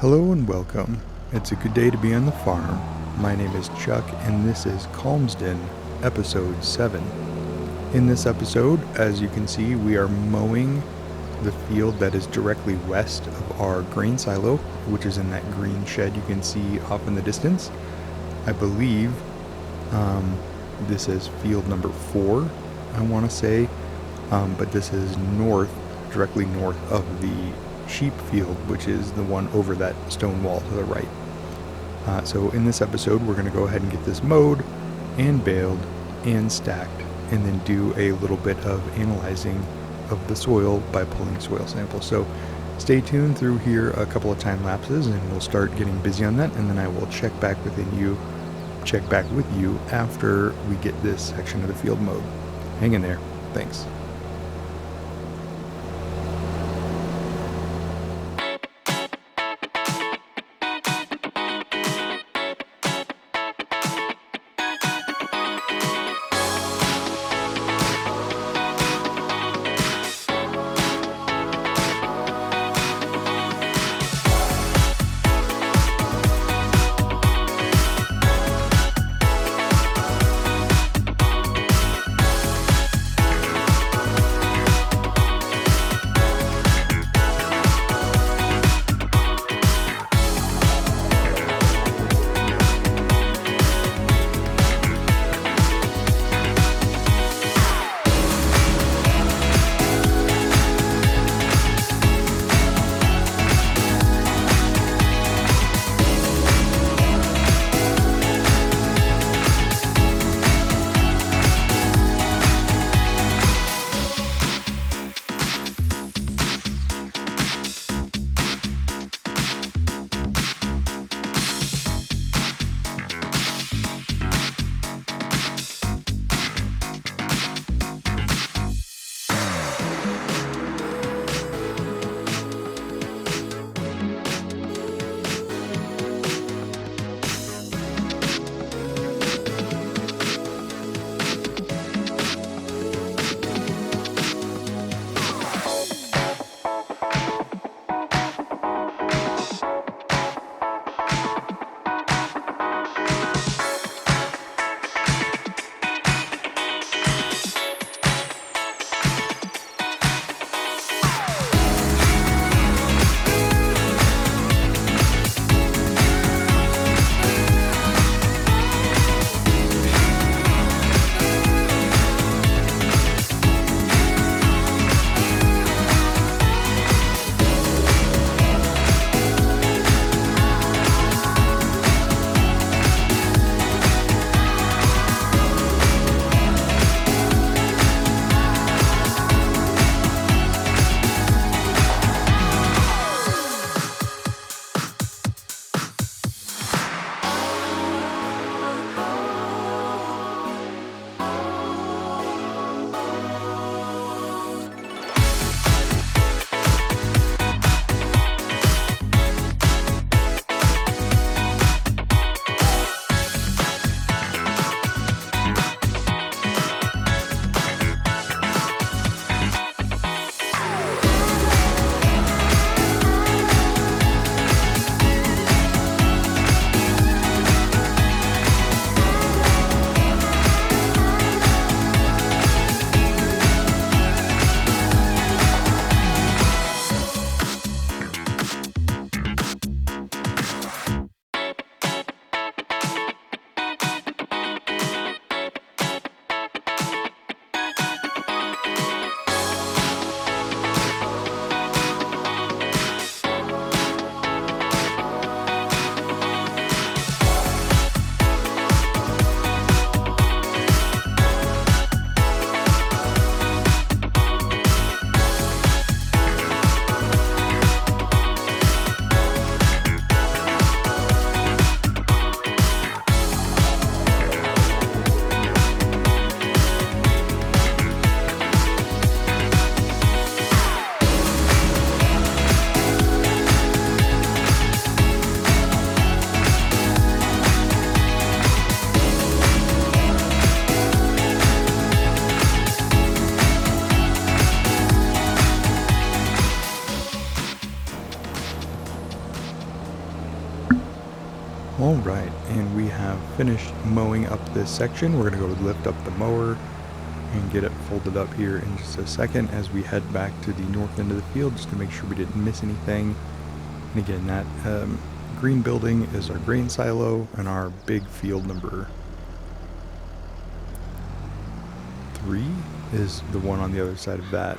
Hello and welcome. It's a good day to be on the farm. My name is Chuck and this is Calmsden, episode 7. In this episode, as you can see, we are mowing the field that is directly west of our grain silo, which is in that green shed you can see off in the distance. I believe this is field number 4, I want to say, but this is directly north of the sheep field, which is the one over that stone wall to the right. So in this episode, we're going to go ahead and get this mowed and baled and stacked, and then do a little bit of analyzing of the soil by pulling soil samples. So stay tuned through here a couple of time lapses, and we'll start getting busy on that, and then I will check back with you after we get this section of the field mowed. Hang in there. Thanks. All right, and we have finished mowing up this section. We're going to go lift up the mower and get it folded up here in just a second as we head back to the north end of the field just to make sure we didn't miss anything. And again, that green building is our grain silo, and our big field number 3 is the one on the other side of that.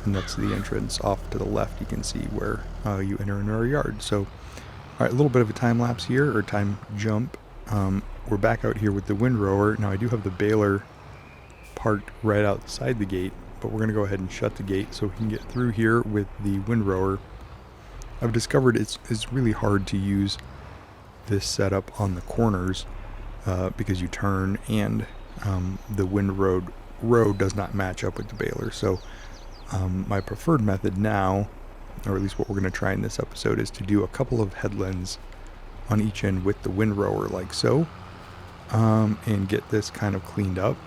And that's the entrance off to the left. You can see where you enter into our yard. So, all right, a little bit of a time lapse here, or time jump. We're back out here with the windrower. Now I do have the baler parked right outside the gate, but we're going to go ahead and shut the gate so we can get through here with the windrower. I've discovered it's really hard to use this setup on the corners because you turn and the windrow road does not match up with the baler. So my preferred method now, or at least what we're going to try in this episode, is to do a couple of headlands on each end with the windrower like so, and get this kind of cleaned up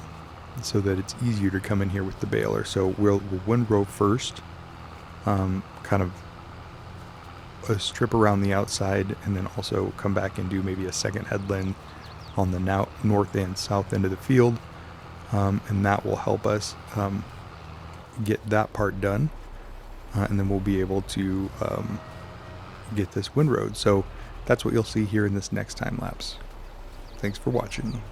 so that it's easier to come in here with the baler. So we'll windrow first, kind of a strip around the outside, and then also come back and do maybe a second headland on the north and south end of the field, and that will help us get that part done, and then we'll be able to get this windrowed. So that's what you'll see here in this next time lapse. Thanks for watching.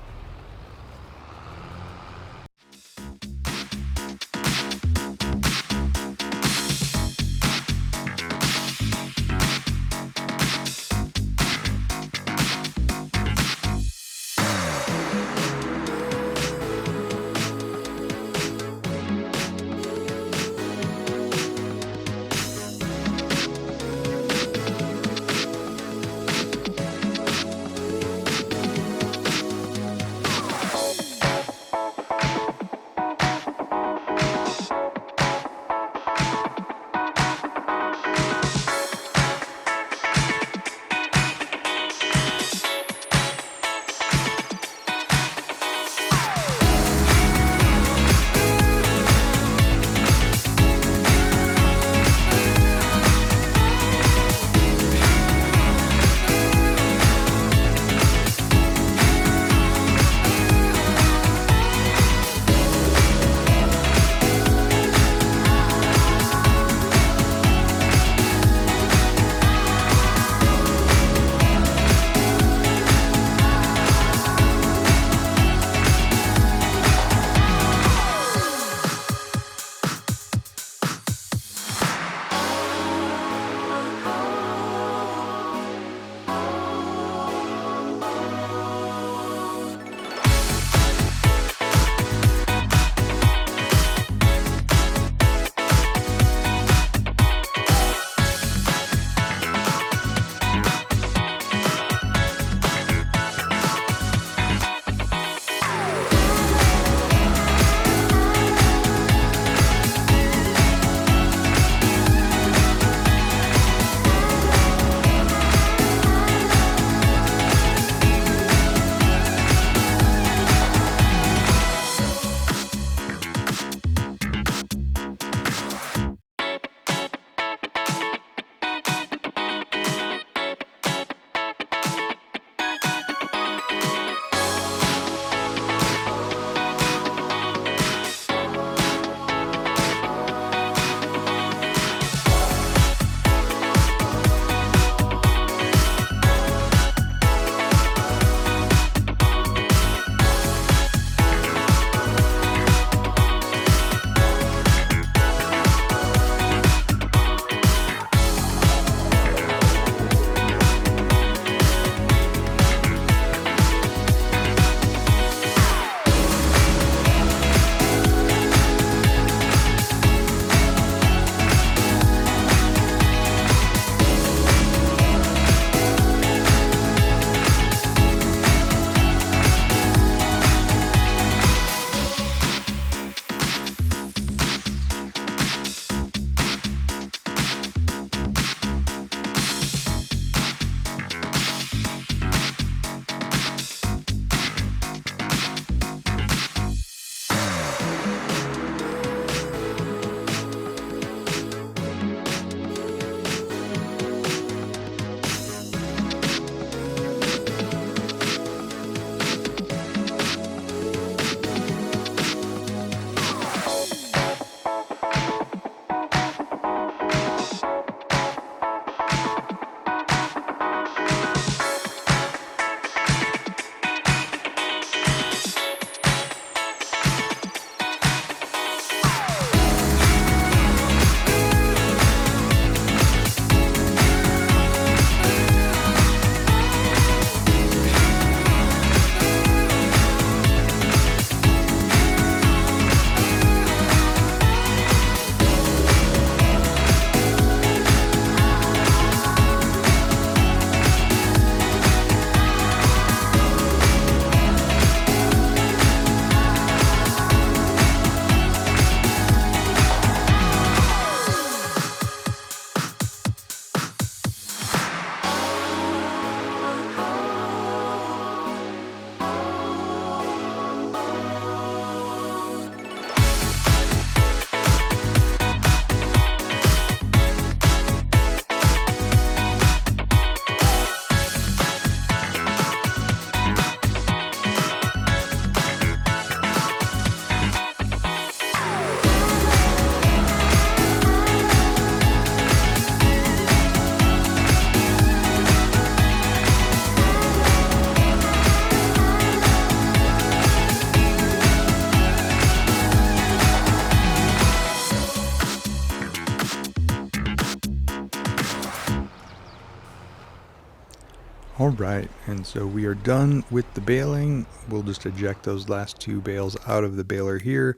All right, and so we are done with the baling. We'll just eject those last 2 bales out of the baler here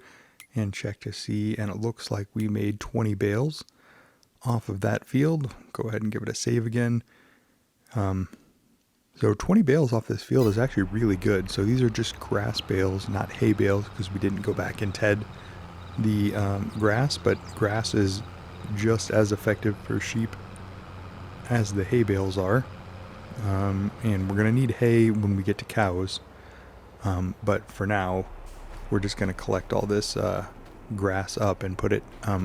and check to see, and it looks like we made 20 bales off of that field. Go ahead and give it a save again. So 20 bales off this field is actually really good. So these are just grass bales, not hay bales, because we didn't go back and ted the grass, but grass is just as effective for sheep as the hay bales are. And we're going to need hay when we get to cows. But for now, we're just going to collect all this grass up and put it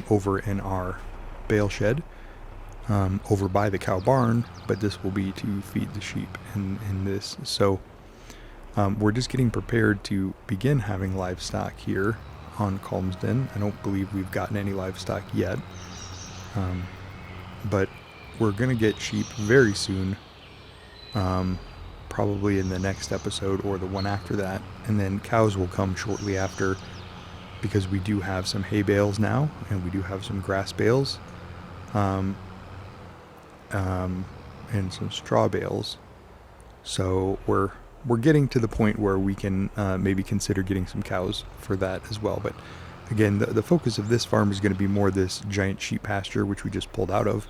over in our bale shed over by the cow barn. But this will be to feed the sheep in this. So we're just getting prepared to begin having livestock here on Calmsden. I don't believe we've gotten any livestock yet. But we're going to get sheep very soon. Probably in the next episode or the one after that, and then cows will come shortly after, because we do have some hay bales now and we do have some grass bales and some straw bales. So we're getting to the point where we can maybe consider getting some cows for that as well. But again, the focus of this farm is going to be more this giant sheep pasture, which we just pulled out of,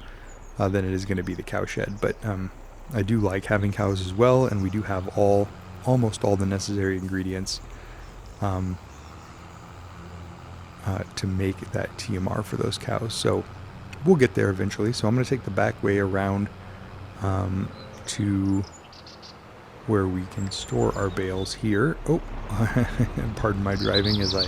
than it is going to be the cow shed. But I do like having cows as well, and we do have almost all the necessary ingredients to make that TMR for those cows. So we'll get there eventually. So I'm going to take the back way around to where we can store our bales here. Oh, pardon my driving as I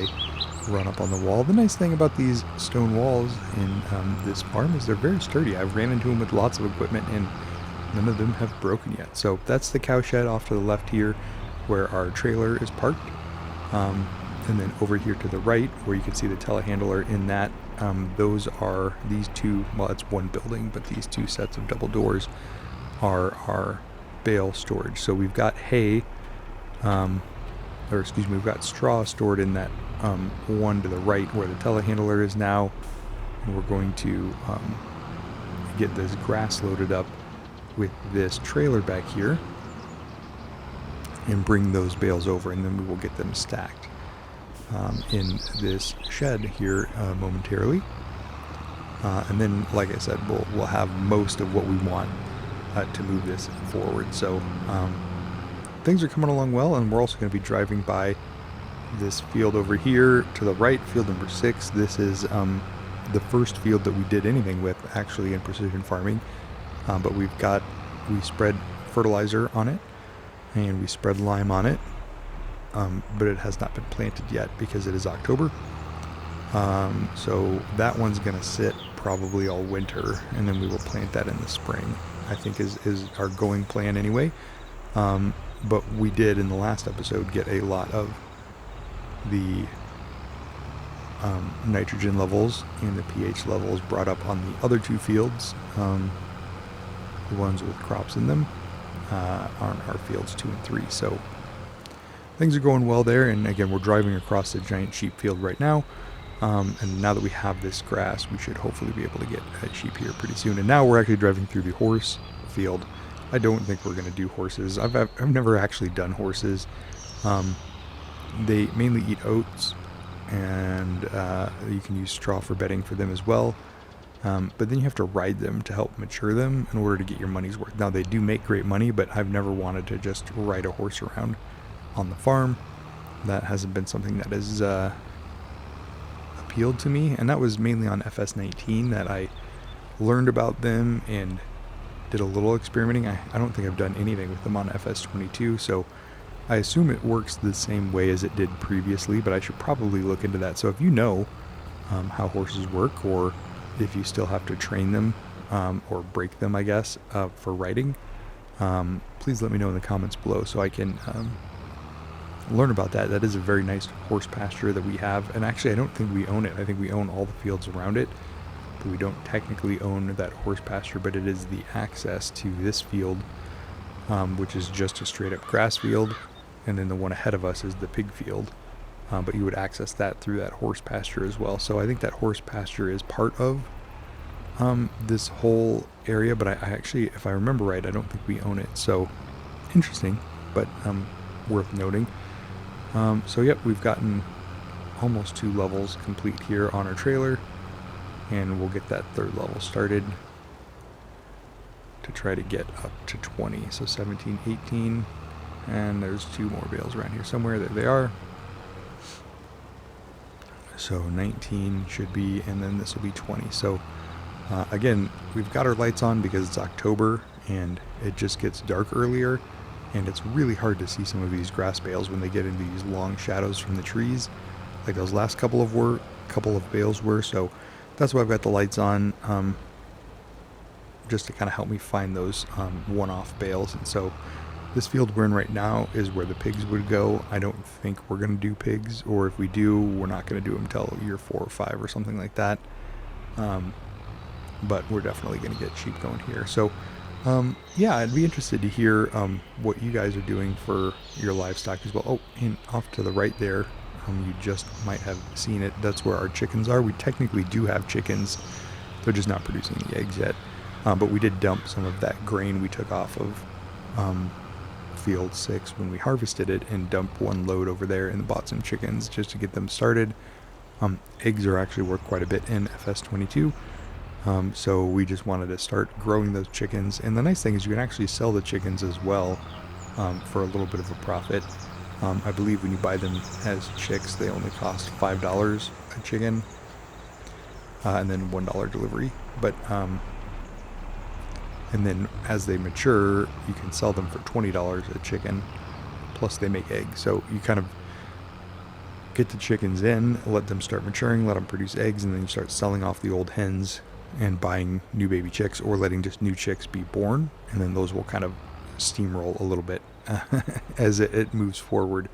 run up on the wall. The nice thing about these stone walls in this farm is they're very sturdy. I've ran into them with lots of equipment, and none of them have broken yet. So that's the cow shed off to the left here where our trailer is parked. And then over here to the right where you can see the telehandler in that, those are these 2, well, it's one building, but these 2 sets of double doors are our bale storage. So we've got hay, we've got straw stored in that one to the right where the telehandler is now. And we're going to get this grass loaded up with this trailer back here and bring those bales over, and then we will get them stacked in this shed here momentarily. And then, like I said, we'll have most of what we want to move this forward. So things are coming along well, and we're also going to be driving by this field over here to the right, field number 6. This is the first field that we did anything with actually in precision farming. But we spread fertilizer on it, and we spread lime on it, but it has not been planted yet because it is October. So that one's going to sit probably all winter, and then we will plant that in the spring, I think is our going plan anyway. But we did in the last episode get a lot of the nitrogen levels and the pH levels brought up on the other 2 fields. The ones with crops in them on our fields 2 and 3. So things are going well there. And again, we're driving across the giant sheep field right now. And now that we have this grass, we should hopefully be able to get sheep here pretty soon. And now we're actually driving through the horse field. I don't think we're going to do horses. I've never actually done horses. They mainly eat oats, and you can use straw for bedding for them as well. But then you have to ride them to help mature them in order to get your money's worth. Now, they do make great money, but I've never wanted to just ride a horse around on the farm. That hasn't been something that has appealed to me. And that was mainly on FS19 that I learned about them and did a little experimenting. I don't think I've done anything with them on FS22, so I assume it works the same way as it did previously, but I should probably look into that. So if you know how horses work, or if you still have to train them or break them, I guess, for riding, please let me know in the comments below so I can learn about that. That is a very nice horse pasture that we have, and actually I don't think we own it. I think we own all the fields around it, but we don't technically own that horse pasture, but it is the access to this field, which is just a straight up grass field, and then the one ahead of us is the pig field. But you would access that through that horse pasture as well. So I think that horse pasture is part of this whole area, but I actually, if I remember right, I don't think we own it. So interesting, but worth noting. So yep, we've gotten almost 2 levels complete here on our trailer, and we'll get that 3rd level started to try to get up to 20. So 17, 18, and there's 2 more bales around here somewhere. There they are. So 19 should be, and then this will be 20. So again, we've got our lights on because it's October and it just gets dark earlier, and it's really hard to see some of these grass bales when they get into these long shadows from the trees, like those last couple of bales were. So that's why I've got the lights on, just to kind of help me find those one-off bales. And so this field we're in right now is where the pigs would go. I don't think we're going to do pigs, or if we do, we're not going to do them until year 4 or 5 or something like that. But we're definitely going to get sheep going here. So yeah, I'd be interested to hear what you guys are doing for your livestock as well. Oh, and off to the right there, you just might have seen it. That's where our chickens are. We technically do have chickens. They're just not producing the eggs yet. But we did dump some of that grain we took off of field 6 when we harvested it, and dumped 1 load over there and bought some chickens just to get them started. Eggs are actually worth quite a bit in FS22. So we just wanted to start growing those chickens. And the nice thing is you can actually sell the chickens as well for a little bit of a profit. I believe when you buy them as chicks, they only cost $5 a chicken, and then $1 delivery. But and then as they mature, you can sell them for $20 a chicken, plus they make eggs. So you kind of get the chickens in, let them start maturing, let them produce eggs, and then you start selling off the old hens and buying new baby chicks, or letting just new chicks be born, and then those will kind of steamroll a little bit as it moves forward.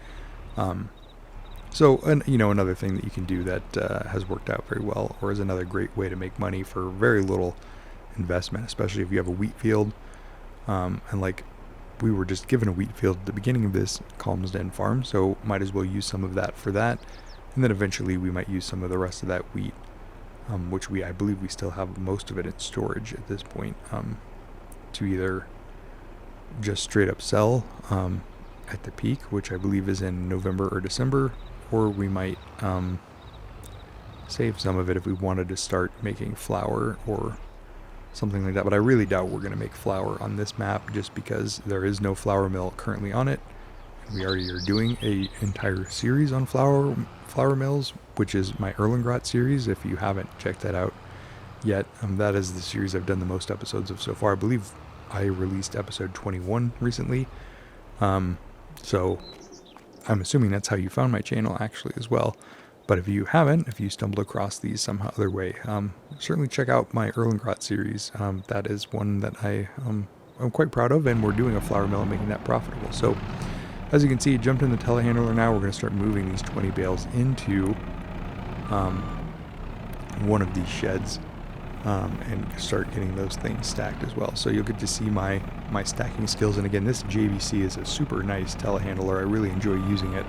So, another thing that you can do that has worked out very well, or is another great way to make money for very little investment, especially if you have a wheat field. And like, we were just given a wheat field at the beginning of this Calmsden farm, so might as well use some of that for that. And then eventually we might use some of the rest of that wheat, which I believe we still have most of it in storage at this point, to either just straight up sell at the peak, which I believe is in November or December, or we might save some of it if we wanted to start making flour or something like that. But I really doubt we're going to make flour on this map, just because there is no flour mill currently on it. We already are doing a entire series on flour mills, which is my Erlengrot series. If you haven't checked that out yet, that is the series I've done the most episodes of so far. I believe I released episode 21 recently. So I'm assuming that's how you found my channel actually as well. But if you haven't, if you stumbled across these somehow other way, certainly check out my Erlengrot series. That is one that I'm quite proud of, and we're doing a flour mill and making that profitable. So as you can see, jumped in the telehandler now. We're going to start moving these 20 bales into one of these sheds, and start getting those things stacked as well. So you'll get to see my stacking skills. And again, this JVC is a super nice telehandler. I really enjoy using it.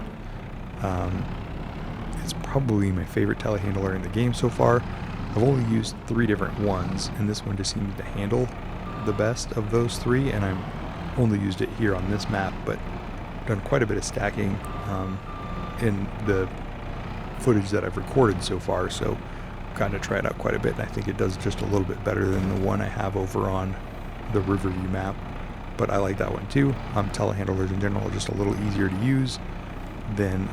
It's probably my favorite telehandler in the game so far. I've only used 3 different ones, and this one just seems to handle the best of those 3, and I've only used it here on this map, but done quite a bit of stacking in the footage that I've recorded so far, so kind of try it out quite a bit, and I think it does just a little bit better than the one I have over on the Riverview map, but I like that one too. Telehandlers in general are just a little easier to use than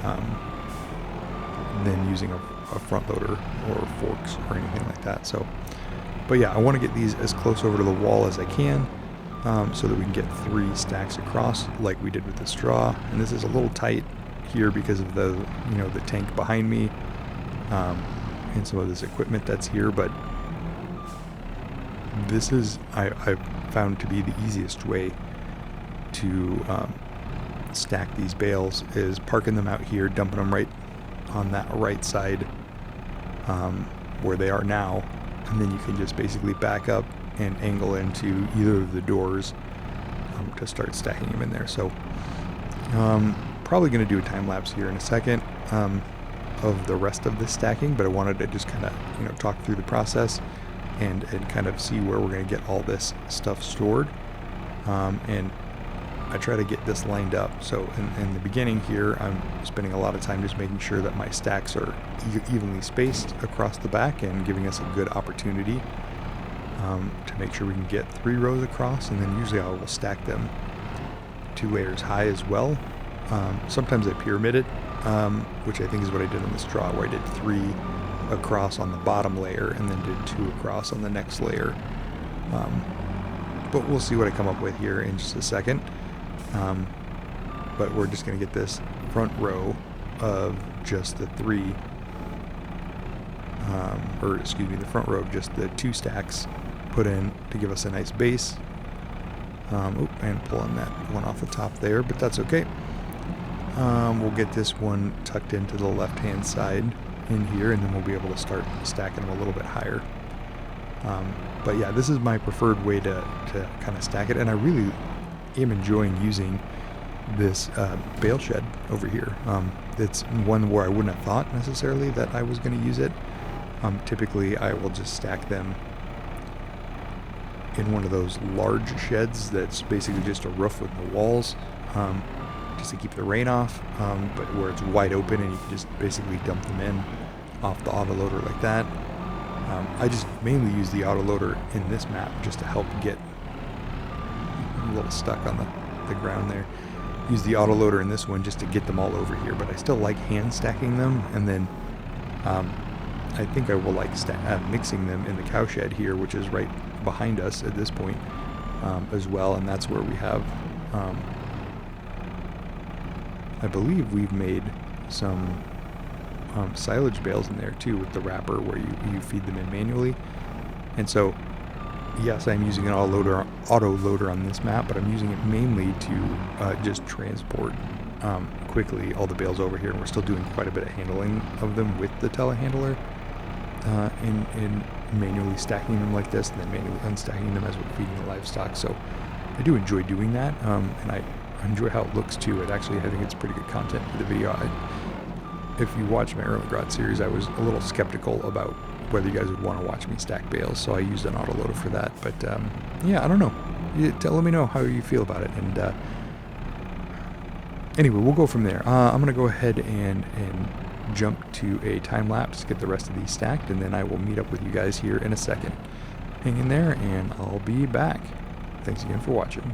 using a front loader or forks or anything like that. So, but yeah, I want to get these as close over to the wall as I can, so that we can get 3 stacks across like we did with the straw. And this is a little tight here because of the tank behind me, and some of this equipment that's here, but this is I've found to be the easiest way to stack these bales, is parking them out here, dumping them right on that right side where they are now, and then you can just basically back up and angle into either of the doors to start stacking them in there. So probably going to do a time lapse here in a second of the rest of this stacking, but I wanted to just kind of talk through the process. and kind of see where we're going to get all this stuff stored. And I try to get this lined up. So in the beginning here, I'm spending a lot of time just making sure that my stacks are evenly spaced across the back and giving us a good opportunity to make sure we can get 3 rows across. And then usually I will stack them 2 layers high as well. Sometimes I pyramid it, which I think is what I did on this draw, where I did 3 across on the bottom layer and then did 2 across on the next layer. But we'll see what I come up with here in just a second. But we're just going to get this front row of just the 3, the front row of just the 2 stacks put in to give us a nice base. And pulling that one off the top there, but that's okay. We'll get this one tucked into the left-hand side in here, and then we'll be able to start stacking them a little bit higher. But yeah, this is my preferred way to kind of stack it, and I really am enjoying using this bale shed over here. It's one where I wouldn't have thought necessarily that I was going to use it. Typically, I will just stack them in one of those large sheds that's basically just a roof with no walls, just to keep the rain off, but where it's wide open and you can just basically dump them in off the autoloader like that. I just mainly use the autoloader in this map just to help get a little stuck on the ground there. Use the autoloader in this one just to get them all over here, but I still like hand stacking them, and then I think I will like mixing them in the cowshed here, which is right behind us at this point as well, and that's where we have I believe we've made some silage bales in there too with the wrapper where you feed them in manually. And so yes, I'm using an auto loader on this map, but I'm using it mainly to just transport quickly all the bales over here, and we're still doing quite a bit of handling of them with the telehandler in manually stacking them like this and then manually unstacking them as we're feeding the livestock. So I do enjoy doing that, and I enjoy how it looks too. I think it's pretty good content for the video. If you watch my Erlengrad series, I was a little skeptical about whether you guys would want to watch me stack bales, so I used an autoloader for that. But yeah, I don't know. Let me know how you feel about it. And anyway, we'll go from there. I'm going to go ahead and jump to a time lapse, get the rest of these stacked, and then I will meet up with you guys here in a second. Hang in there, and I'll be back. Thanks again for watching.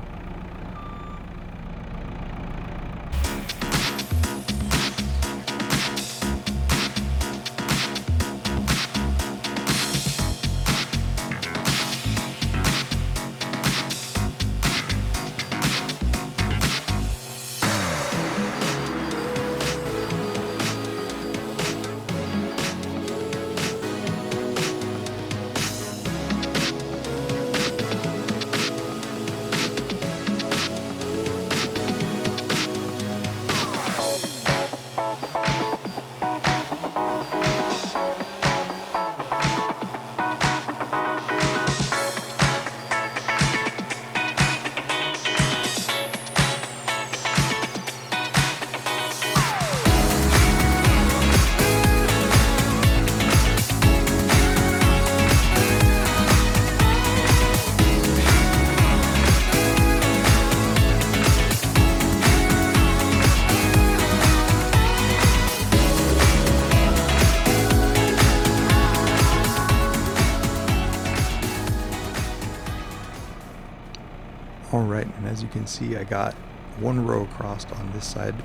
Alright, and as you can see, I got 1 row across on this side,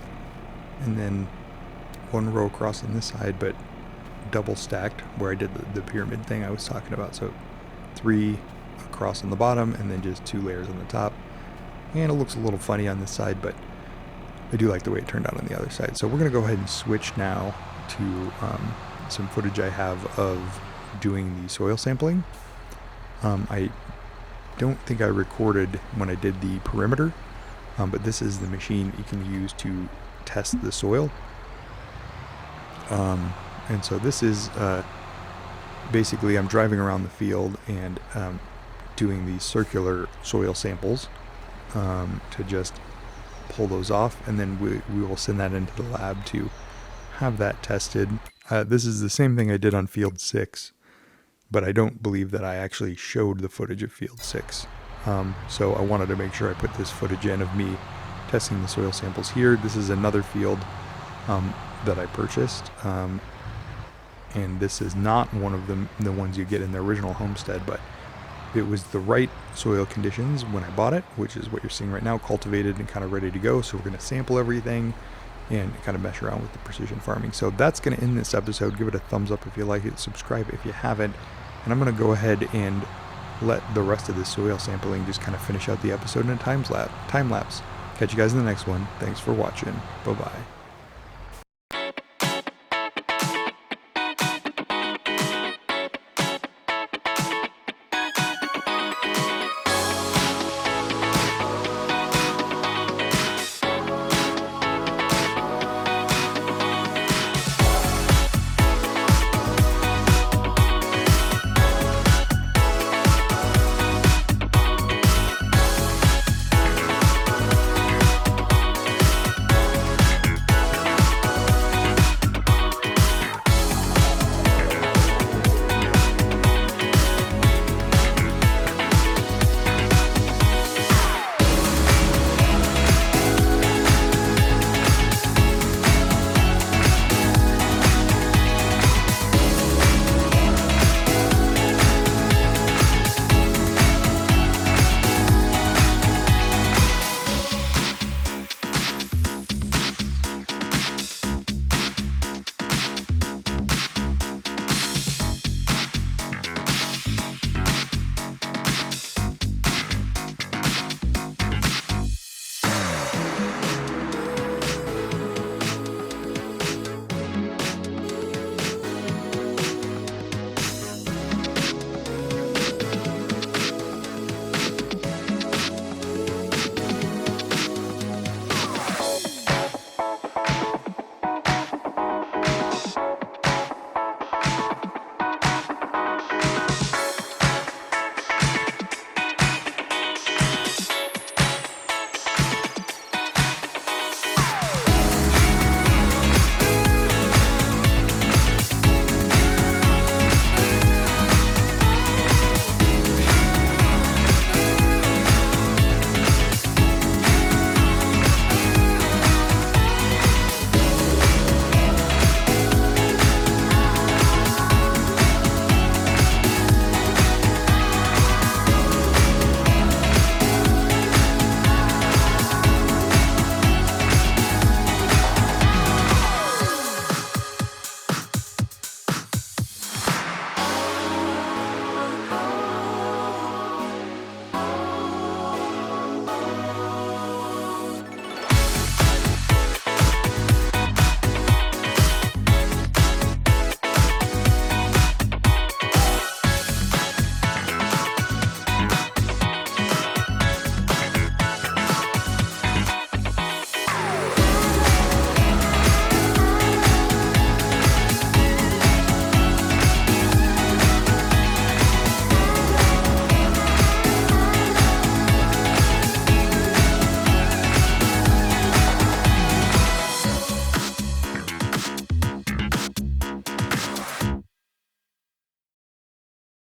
and then 1 row across on this side, but double stacked, where I did the pyramid thing I was talking about. So 3 across on the bottom, and then just 2 layers on the top. And it looks a little funny on this side, but I do like the way it turned out on the other side. So we're going to go ahead and switch now to some footage I have of doing the soil sampling. I don't think I recorded when I did the perimeter, but this is the machine you can use to test the soil. And so this is basically I'm driving around the field and doing these circular soil samples to just pull those off, and then we will send that into the lab to have that tested. This is the same thing I did on field 6. but I don't believe that I actually showed the footage of field 6. So I wanted to make sure I put this footage in of me testing the soil samples here. This is another field that I purchased, and this is not one of the ones you get in the original homestead, but it was the right soil conditions when I bought it, which is what you're seeing right now, cultivated and kind of ready to go. So we're going to sample everything and kind of mess around with the precision farming. So that's going to end this episode. Give it a thumbs up if you like it, subscribe if you haven't, and I'm going to go ahead and let the rest of the soil sampling just kind of finish out the episode in a time lapse. Catch you guys in the next one. Thanks for watching. Bye-bye.